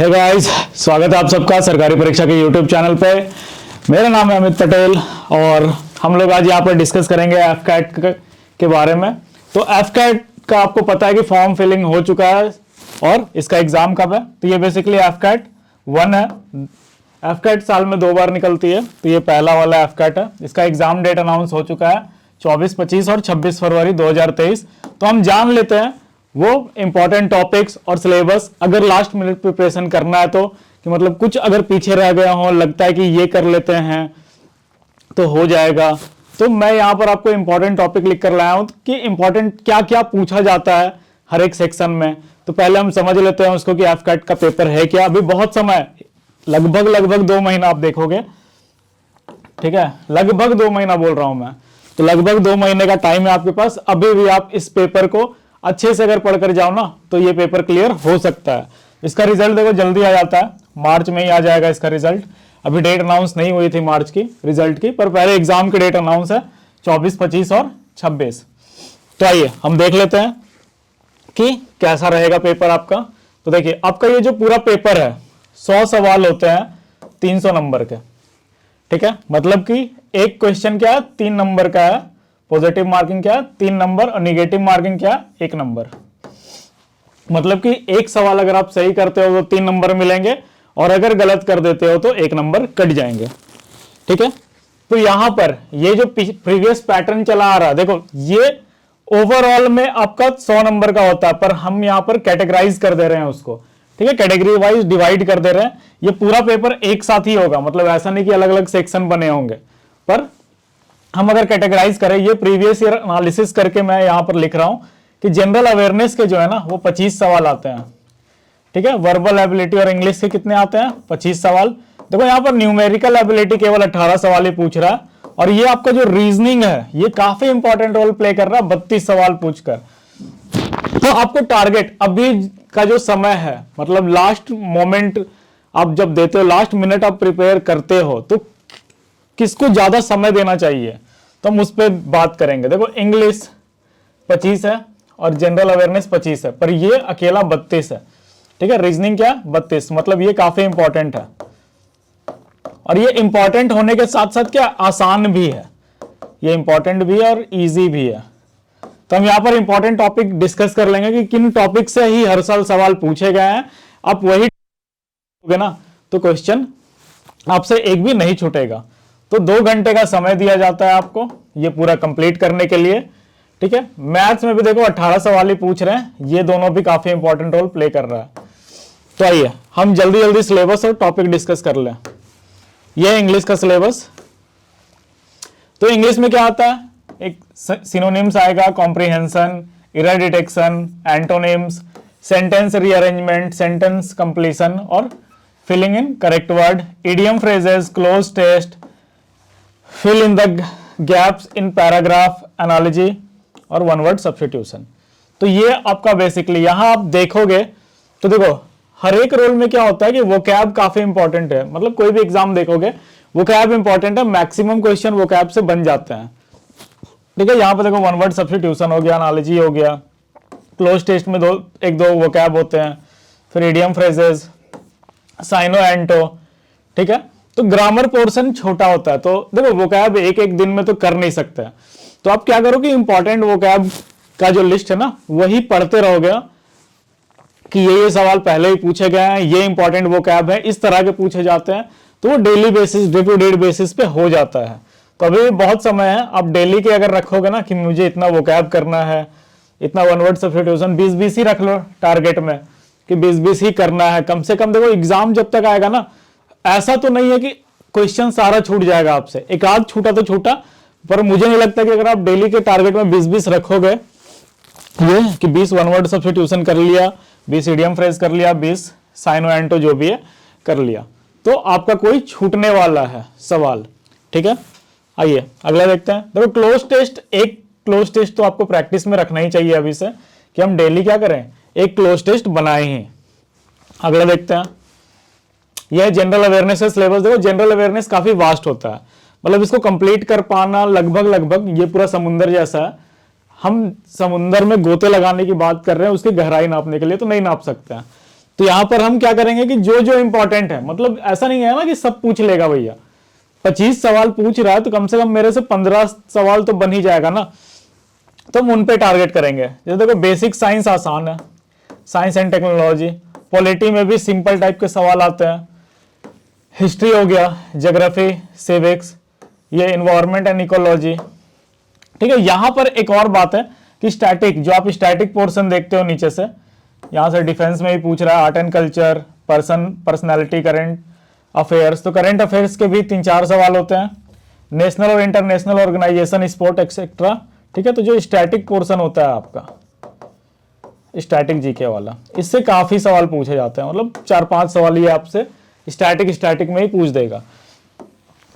Hey guys, स्वागत है आप सबका सरकारी परीक्षा के यूट्यूब चैनल पे। मेरा नाम है अमित पटेल और हम लोग आज यहाँ पर डिस्कस करेंगे एफकैट के बारे में। तो एफकैट का आपको पता है कि फॉर्म फिलिंग हो चुका है और इसका एग्जाम कब है। तो ये बेसिकली एफकैट 1 है। एफकैट साल में 2 बार निकलती है, तो ये पहला वाला एफकैट है। इसका एग्जाम डेट अनाउंस हो चुका है 24, 25 और 26 फरवरी 2023। तो हम जान लेते हैं वो इंपॉर्टेंट टॉपिक्स और सिलेबस। अगर लास्ट मिनट प्रिपरेशन करना है तो कि मतलब कुछ अगर पीछे रह गया हो, लगता है कि ये कर लेते हैं तो हो जाएगा, तो मैं यहाँ पर आपको इंपॉर्टेंट टॉपिक लिख कर लाया हूं कि इंपॉर्टेंट क्या क्या पूछा जाता है हर एक सेक्शन में। तो पहले हम समझ लेते हैं उसको कि एफकैट का पेपर है क्या। अभी बहुत समय, लगभग 2 महीना आप देखोगे, ठीक है, लगभग 2 महीना बोल रहा हूं मैं, तो लगभग 2 महीने का टाइम है आपके पास। अभी भी आप इस पेपर को अच्छे से अगर पढ़कर जाओ ना तो ये पेपर क्लियर हो सकता है। इसका रिजल्ट देखो जल्दी आ जाता है, मार्च में ही आ जाएगा इसका रिजल्ट। अभी डेट अनाउंस नहीं हुई थी मार्च की रिजल्ट की, पर पहले एग्जाम की डेट अनाउंस है 24, 25 और 26। तो आइए हम देख लेते हैं कि कैसा रहेगा पेपर आपका। तो देखिए आपका ये जो पूरा पेपर है 100 सवाल होते हैं 300 नंबर के, ठीक है। मतलब कि एक क्वेश्चन क्या है 3 नंबर का है, पॉजिटिव मार्किंग क्या है 3 नंबर और निगेटिव मार्किंग क्या है 1 नंबर। मतलब कि एक सवाल अगर आप सही करते हो तो 3 नंबर मिलेंगे और अगर गलत कर देते हो तो 1 नंबर कट जाएंगे, ठीक है। तो यहां पर ये जो प्रीवियस पैटर्न चला आ रहा है, देखो ये ओवरऑल में आपका 100 नंबर का होता है, पर हम यहां पर कैटेगराइज कर दे रहे हैं उसको, ठीक है, कैटेगरी वाइज डिवाइड कर दे रहे हैं। ये पूरा पेपर एक साथ ही होगा, मतलब ऐसा नहीं कि अलग अलग सेक्शन बने होंगे, पर हम अगर कैटेगराइज करें, ये प्रीवियस ईयर एनालिसिस करके मैं यहां पर लिख रहा हूं कि जनरल अवेयरनेस के जो है ना वो 25 सवाल आते हैं, ठीक है। वर्बल एबिलिटी और इंग्लिश के कितने आते हैं 25 सवाल। देखो यहां पर न्यूमेरिकल एबिलिटी केवल 18 सवाल ही पूछ रहा है, और ये आपका जो रीजनिंग है ये काफी इंपॉर्टेंट रोल प्ले कर रहा है 32 सवाल पूछकर। तो आपको टारगेट अभी का जो समय है, मतलब लास्ट मोमेंट आप जब देते हो, लास्ट मिनट आप प्रिपेयर करते हो, तो किसको ज्यादा समय देना चाहिए, तो हम उस पर बात करेंगे। देखो इंग्लिश 25 है और जनरल अवेयरनेस 25 है, पर ये अकेला 32 है, ठीक है। रीजनिंग क्या 32, मतलब ये काफी इंपॉर्टेंट है, और ये इंपॉर्टेंट होने के साथ साथ क्या आसान भी है, ये इंपॉर्टेंट भी है और इजी भी है। तो हम यहां पर इंपॉर्टेंट टॉपिक डिस्कस कर लेंगे कि किन टॉपिक से ही हर साल सवाल पूछे गए हैं। आप वही ना तो क्वेश्चन आपसे एक भी नहीं छूटेगा। तो 2 घंटे का समय दिया जाता है आपको ये पूरा कंप्लीट करने के लिए, ठीक है। मैथ्स में भी देखो 18 सवाल ही पूछ रहे हैं, ये दोनों भी काफी इंपॉर्टेंट रोल प्ले कर रहा है। तो आइए हम जल्दी जल्दी सिलेबस और टॉपिक डिस्कस कर लें। ये इंग्लिश का सिलेबस। तो इंग्लिश में क्या आता है, एक सिनोनिम्स आएगा, comprehension, error detection, antonyms, sentence rearrangement, sentence completion और filling in correct word, idiom phrases, cloze test, fill in the gaps in paragraph, analogy और वन वर्ड सब्स्टिट्यूशन। तो ये आपका बेसिकली यहां आप देखोगे तो देखो हर एक रोल में क्या होता है कि वोकैब काफी इंपॉर्टेंट है। मतलब कोई भी एग्जाम देखोगे वोकैब इंपॉर्टेंट है, मैक्सिमम क्वेश्चन वोकैब से बन जाते हैं, ठीक है। यहां पर देखो वन वर्ड सब्स्टिट्यूशन हो गया, एनालॉजी हो गया, क्लोज टेस्ट में 1-2 वोकैब होते हैं, फिर इडियम फ्रेजेस, साइनो एंटो, ठीक है। तो ग्रामर पोर्शन छोटा होता है, तो देखो वोकैब एक दिन में तो कर नहीं सकते। तो आप क्या करो कि इंपॉर्टेंट वोकैब का जो लिस्ट है ना वही पढ़ते रहोगे कि ये सवाल पहले ही पूछे गए हैं, ये इंपॉर्टेंट वोकैब है, इस तरह के पूछे जाते हैं, तो वो daily basis, day to day basis पे हो जाता है। तो अभी बहुत समय है, आप डेली के अगर रखोगे ना कि मुझे इतना वोकैब करना है, इतना वन वर्ड सब्स्टिट्यूशन 20-20 ही रख लो टारगेट में कि 20-20 ही करना है कम से कम। देखो एग्जाम जब तक आएगा ना, ऐसा तो नहीं है कि क्वेश्चन सारा छूट जाएगा आपसे, एक आध छूटा तो छूटा, पर मुझे नहीं लगता कि अगर आप डेली के टारगेट में 20-20 रखोगे, ये कि 20 वन वर्ड सब्स्टिट्यूशन कर लिया, 20 इडियम फ्रेज कर लिया, 20 साइनो एंटो जो भी है कर लिया, तो आपका कोई छूटने वाला है सवाल, ठीक है। आइए अगला देखते हैं। देखो क्लोज टेस्ट, एक क्लोज टेस्ट तो आपको प्रैक्टिस में रखना ही चाहिए अभी से कि हम डेली क्या करें, एक क्लोज टेस्ट बनाए ही। अगला देखते हैं, यह जनरल अवेयरनेस का सिलेबस। देखो जनरल अवेयरनेस काफी वास्ट होता है, मतलब इसको कंप्लीट कर पाना लगभग ये पूरा समुंदर जैसा है। हम समुंदर में गोते लगाने की बात कर रहे हैं, उसकी गहराई नापने के लिए तो नहीं नाप सकते हैं। तो यहां पर हम क्या करेंगे कि जो जो इंपॉर्टेंट है, मतलब ऐसा नहीं है ना कि सब पूछ लेगा भैया, 25 सवाल पूछ रहा है तो कम से कम मेरे से 15 सवाल तो बन ही जाएगा ना, तो हम उन पे टारगेट करेंगे। जैसे देखो बेसिक साइंस आसान है, साइंस एंड टेक्नोलॉजी। पॉलिटी में भी सिंपल टाइप के सवाल आते हैं। हिस्ट्री हो गया, ज्योग्राफी, सिविक्स, ये इन्वायरमेंट एंड इकोलॉजी। ठीक है, यहां पर एक और बात है कि स्टैटिक, जो आप स्टैटिक पोर्शन देखते हो नीचे से, यहां से डिफेंस में भी पूछ रहा है, art and culture, personality, current affairs. तो करंट अफेयर्स के भी 3-4 सवाल होते हैं, नेशनल और इंटरनेशनल ऑर्गेनाइजेशन, स्पोर्ट एक्सेट्रा। ठीक है, तो जो स्टैटिक पोर्शन होता है आपका, स्टैटिक जीके वाला, इससे काफी सवाल पूछे जाते हैं, मतलब 4-5 सवाल ये आपसे स्टैटिक में ही पूछ देगा।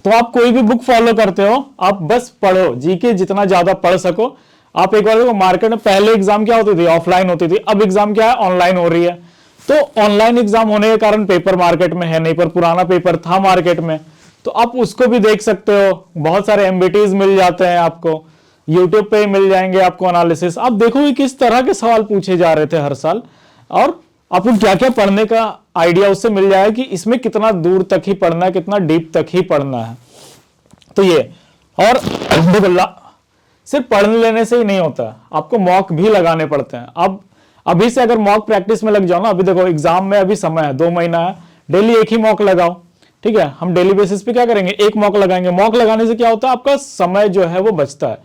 तो आप कोई भी बुक फॉलो करते हो, आप बस पढ़ो, जीके जितना ज्यादा पढ़ सको। आप एक बार देखो, मार्केट में पहले एग्जाम क्या होती थी, ऑफलाइन होती थी, अब एग्जाम क्या है, ऑनलाइन हो रही है। तो ऑनलाइन एग्जाम होने के कारण पेपर मार्केट में है नहीं, पर पुराना पेपर था मार्केट में, तो आप उसको भी देख सकते हो। बहुत सारे एमबीटीज मिल जाते हैं आपको, यूट्यूब पे मिल जाएंगे आपको एनालिसिस। आप देखोगे किस तरह के सवाल पूछे जा रहे थे हर साल, और आपको क्या क्या पढ़ने का आइडिया उससे मिल जाएगा कि इसमें कितना दूर तक ही पढ़ना है, कितना डीप तक ही पढ़ना है। तो ये, और अल्हम्दुलिल्लाह सिर्फ पढ़ने लेने से ही नहीं होता, आपको मॉक भी लगाने पड़ते हैं। अब अभी से अगर मॉक प्रैक्टिस में लग जाओ ना, अभी देखो एग्जाम में अभी समय है, 2 महीना है, डेली एक ही मॉक लगाओ। ठीक है, हम डेली बेसिस पे क्या करेंगे, एक मॉक लगाएंगे। मॉक लगाने से क्या होता है, आपका समय जो है वो बचता है,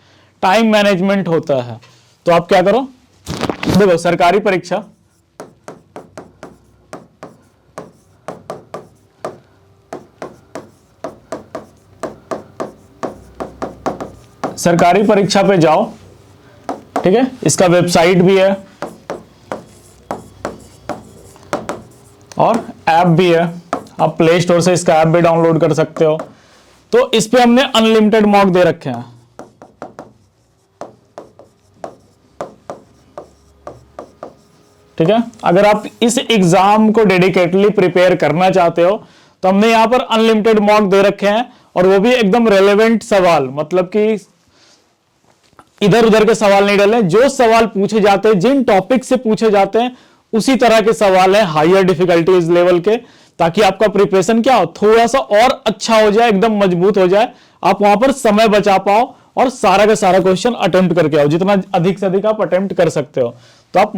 टाइम मैनेजमेंट होता है। तो आप क्या करो, देखो सरकारी परीक्षा, सरकारी परीक्षा पे जाओ। ठीक है, इसका वेबसाइट भी है और ऐप भी है, आप प्ले स्टोर से इसका ऐप भी डाउनलोड कर सकते हो। तो इस पे हमने अनलिमिटेड मॉक दे रखे हैं। ठीक है, अगर आप इस एग्जाम को डेडिकेटली प्रिपेयर करना चाहते हो तो हमने यहां पर अनलिमिटेड मॉक दे रखे हैं, और वो भी एकदम रेलेवेंट सवाल, मतलब कि इधर उधर के सवाल नहीं डाले, जो सवाल पूछे जाते हैं, जिन टॉपिक से पूछे जाते हैं उसी तरह के सवाल है, हायर डिफिकल्टीज लेवल के, ताकि आपका प्रिपरेशन क्या हो, थोड़ा सा और अच्छा हो जाए, एकदम मजबूत हो जाए, आप वहां पर समय बचा पाओ और सारा का सारा क्वेश्चन अटेम्प्ट करके आओ, जितना अधिक से अधिक आप अटेम्प्ट कर सकते हो। तो आप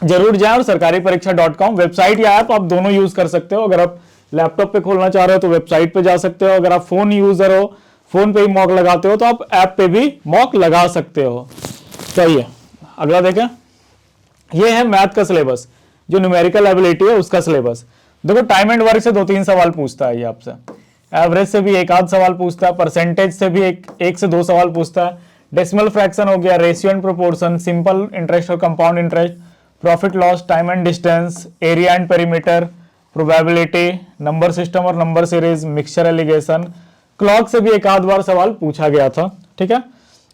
जरूर जाए, और सरकारी परीक्षा.com वेबसाइट या ऐप आप दोनों यूज कर सकते हो। अगर आप लैपटॉप पे खोलना चाह रहे हो तो वेबसाइट पे जा सकते हो, अगर आप फोन यूजर हो, फोन पे ही मॉक लगाते हो, तो आप ऐप पे भी मॉक लगा सकते हो। चलिए अगला देखें, ये है मैथ का सिलेबस, जो न्यूमेरिकल एबिलिटी है उसका सिलेबस। देखो टाइम एंड वर्क से 2-3 सवाल पूछता है ये आपसे, एवरेज से भी 1-8 सवाल पूछता है, परसेंटेज से भी 1 से 2 सवाल पूछता है, डेसिमल फ्रैक्शन हो गया, ratio and proportion, simple interest और compound interest, profit loss, time and distance, area and perimeter, probability, number system और number series, mixture alligation, clock से भी 1-8 बार सवाल पूछा गया था। ठीक है,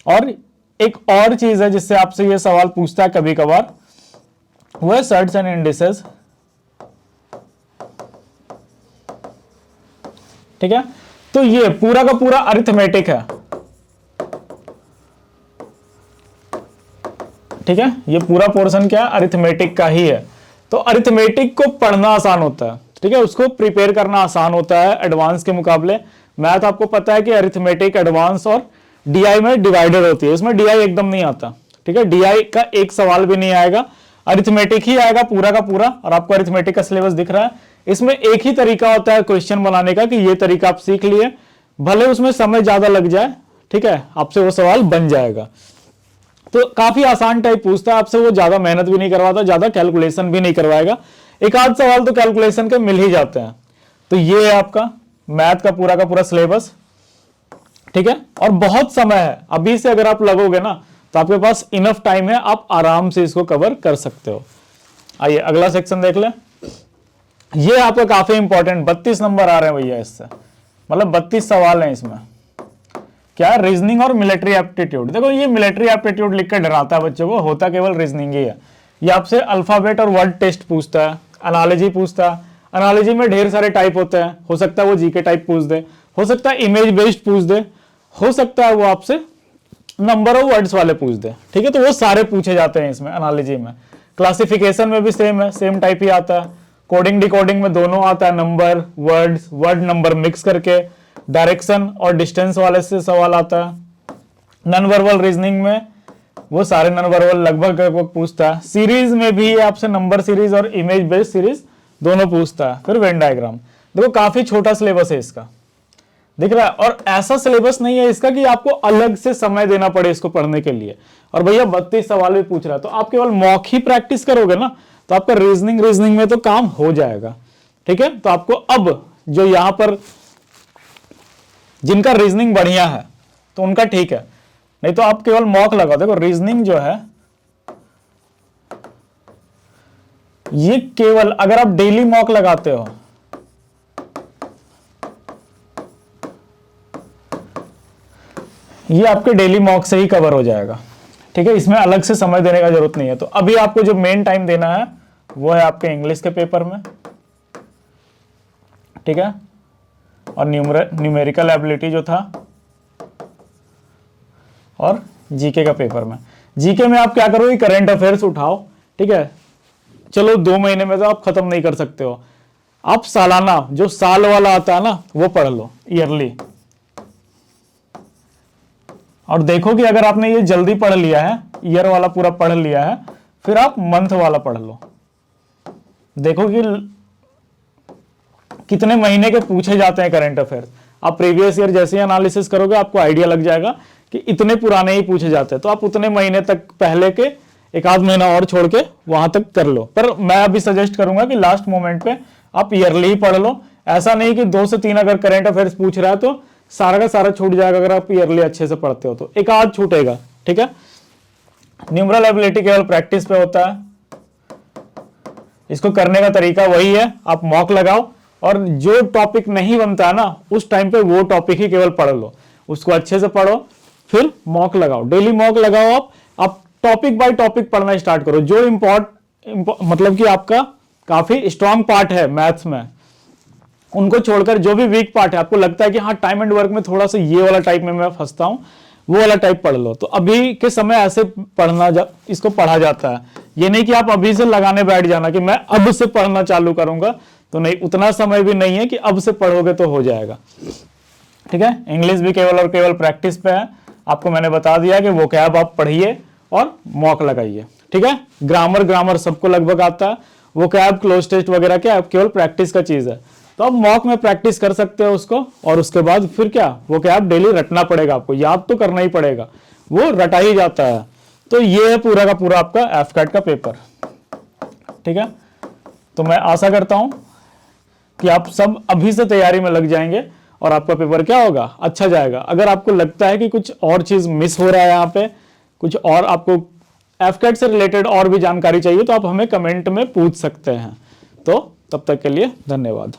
और एक और चीज है जिससे आपसे ये सवाल पूछता है कभी कभार, वो है सर्ट्स एंड इंडिसेस। ठीक है, तो ये पूरा का पूरा अरिथमेटिक है। ठीक है, ये पूरा पोर्शन क्या है, अरिथमेटिक का ही है। तो अरिथमेटिक को पढ़ना आसान होता है, ठीक है, उसको प्रिपेयर करना आसान होता है एडवांस के मुकाबले। मैथ आपको पता है कि अरिथमेटिक, एडवांस और डीआई में डिवाइडेड होती है, इसमें डीआई एकदम नहीं आता। ठीक है, डीआई का एक सवाल भी नहीं आएगा, अरिथमेटिक ही आएगा पूरा का पूरा। और आपको अरिथमेटिक का सिलेबस दिख रहा है, इसमें एक ही तरीका होता है क्वेश्चन बनाने का, कि ये तरीका आप सीख लिए, भले उसमें समय ज्यादा लग जाए, ठीक है, आपसे वो सवाल बन जाएगा। तो काफी आसान टाइप पूछता है आपसे, वो ज्यादा मेहनत भी नहीं करवाता, ज्यादा कैलकुलेशन भी नहीं करवाएगा, 1-8 सवाल तो कैलकुलेशन के मिल ही जाते हैं। तो ये है आपका मैथ का पूरा सिलेबस। ठीक है, और बहुत समय है, अभी से अगर आप लगोगे ना तो आपके पास इनफ टाइम है, आप आराम से इसको कवर कर सकते हो। आइए अगला सेक्शन देख ले, ये आपका काफी इंपॉर्टेंट, 32 नंबर आ रहे हैं भैया इससे, मतलब 32 सवाल हैं इसमें। क्या है, रीजनिंग और मिलिट्री एप्टीट्यूड। देखो ये मिलिट्री एप्टीट्यूड लिख कर डराता है बच्चों को, होता केवल रीजनिंग ही है। ये आपसे अल्फाबेट और वर्ड टेस्ट पूछता है, एनालॉजी पूछता है, एनालॉजी में ढेर सारे टाइप होते हैं, हो सकता है वो जीके टाइप पूछ दे, हो सकता है इमेज बेस्ड पूछ दे, हो सकता है वो आपसे नंबर ऑफ वर्ड्स वाले पूछ दे। ठीक है, तो वो सारे पूछे जाते हैं इसमें एनालॉजी में। क्लासिफिकेशन में भी सेम है, सेम टाइप ही आता है। कोडिंग डिकोडिंग में दोनों आता है, number words, word number mix करके। डायरेक्शन और डिस्टेंस वाले से सवाल आता है। नॉन वर्बल रीजनिंग में वो सारे नॉन वर्बल लगभग पूछता है। सीरीज में भी आपसे नंबर सीरीज और इमेज बेस्ड सीरीज दोनों पूछता है। फिर वेन डायग्राम। देखो काफी छोटा सिलेबस है इसका, दिख रहा है। और ऐसा सिलेबस नहीं है इसका कि आपको अलग से समय देना पड़े इसको पढ़ने के लिए। और भैया 32 सवाल भी पूछ रहा है, तो आप केवल मॉक ही प्रैक्टिस करोगे ना, तो आपका रीजनिंग में तो काम हो जाएगा। ठीक है, तो आपको अब जो यहां पर जिनका रीजनिंग बढ़िया है तो उनका ठीक है, नहीं तो आप केवल मॉक लगाओ। देखो रीजनिंग जो है ये केवल अगर आप डेली मॉक लगाते हो, ये आपके डेली मॉक से ही कवर हो जाएगा। ठीक है, इसमें अलग से समय देने का जरूरत नहीं है। तो अभी आपको जो मेन टाइम देना है वो है आपके इंग्लिश के पेपर में, ठीक है, और न्यूमेरिकल एबिलिटी जो था, और जीके का पेपर में। जीके में आप क्या करोगे, करंट अफेयर्स उठाओ। ठीक है, चलो 2 महीने में तो आप खत्म नहीं कर सकते हो, आप सालाना जो साल वाला आता है ना वो पढ़ लो, ईयरली। और देखो कि अगर आपने ये जल्दी पढ़ लिया है, ईयर वाला पूरा पढ़ लिया है, फिर आप मंथ वाला पढ़ लो। देखो कि कितने महीने के पूछे जाते हैं करंट अफेयर्स। आप प्रीवियस ईयर जैसे ही एनालिसिस करोगे आपको आइडिया लग जाएगा कि इतने पुराने ही पूछे जाते हैं, तो आप उतने महीने तक पहले के एक आध महीना और छोड़ के वहां तक कर लो। पर मैं अभी सजेस्ट करूंगा कि लास्ट मोमेंट पे आप ईयरली ही पढ़ लो। ऐसा नहीं कि 2 से 3 अगर करंट अफेयर्स पूछ रहा है तो सारा का सारा छूट जाएगा। अगर आप ईयरली अच्छे से पढ़ते हो तो एक आध छूटेगा। ठीक है, न्यूमरल एबिलिटी केवल प्रैक्टिस पे होता है, इसको करने का तरीका वही है, आप मॉक लगाओ और जो टॉपिक नहीं बनता है ना उस टाइम पे वो टॉपिक ही केवल पढ़ लो, उसको अच्छे से पढ़ो, फिर मॉक लगाओ, डेली मॉक लगाओ। आप टॉपिक बाय टॉपिक पढ़ना स्टार्ट करो। जो मतलब कि आपका काफी स्ट्रांग पार्ट है मैथ्स में, उनको छोड़कर जो भी वीक पार्ट है, आपको लगता है कि हाँ टाइम एंड वर्क में थोड़ा सा ये वाला टाइप में मैं फंसता हूं, वो वाला टाइप पढ़ लो। तो अभी के समय ऐसे इसको पढ़ा जाता है। ये नहीं कि आप अभी से लगाने बैठ जाना कि मैं अब से पढ़ना चालू करूंगा, तो नहीं, उतना समय भी नहीं है कि अब से पढ़ोगे तो हो जाएगा। ठीक है, इंग्लिश भी केवल और केवल प्रैक्टिस पे है। आपको मैंने बता दिया कि वोकैब आप पढ़िए और मॉक लगाइए। ठीक है, ग्रामर सबको लगभग आता है, वोकैब क्लोज टेस्ट वगैरह क्या केवल प्रैक्टिस का चीज है। तो आप मॉक में प्रैक्टिस कर सकते हो उसको, और उसके बाद फिर क्या वोकैब डेली रटना पड़ेगा, आपको याद तो करना ही पड़ेगा, वो रटा ही जाता है। तो ये है पूरा का पूरा आपका एफकैट का पेपर। ठीक है, तो मैं आशा करता हूं कि आप सब अभी से तैयारी में लग जाएंगे और आपका पेपर क्या होगा, अच्छा जाएगा। अगर आपको लगता है कि कुछ और चीज मिस हो रहा है यहाँ पे, कुछ और आपको एफकैट से रिलेटेड और भी जानकारी चाहिए, तो आप हमें कमेंट में पूछ सकते हैं। तो तब तक के लिए धन्यवाद।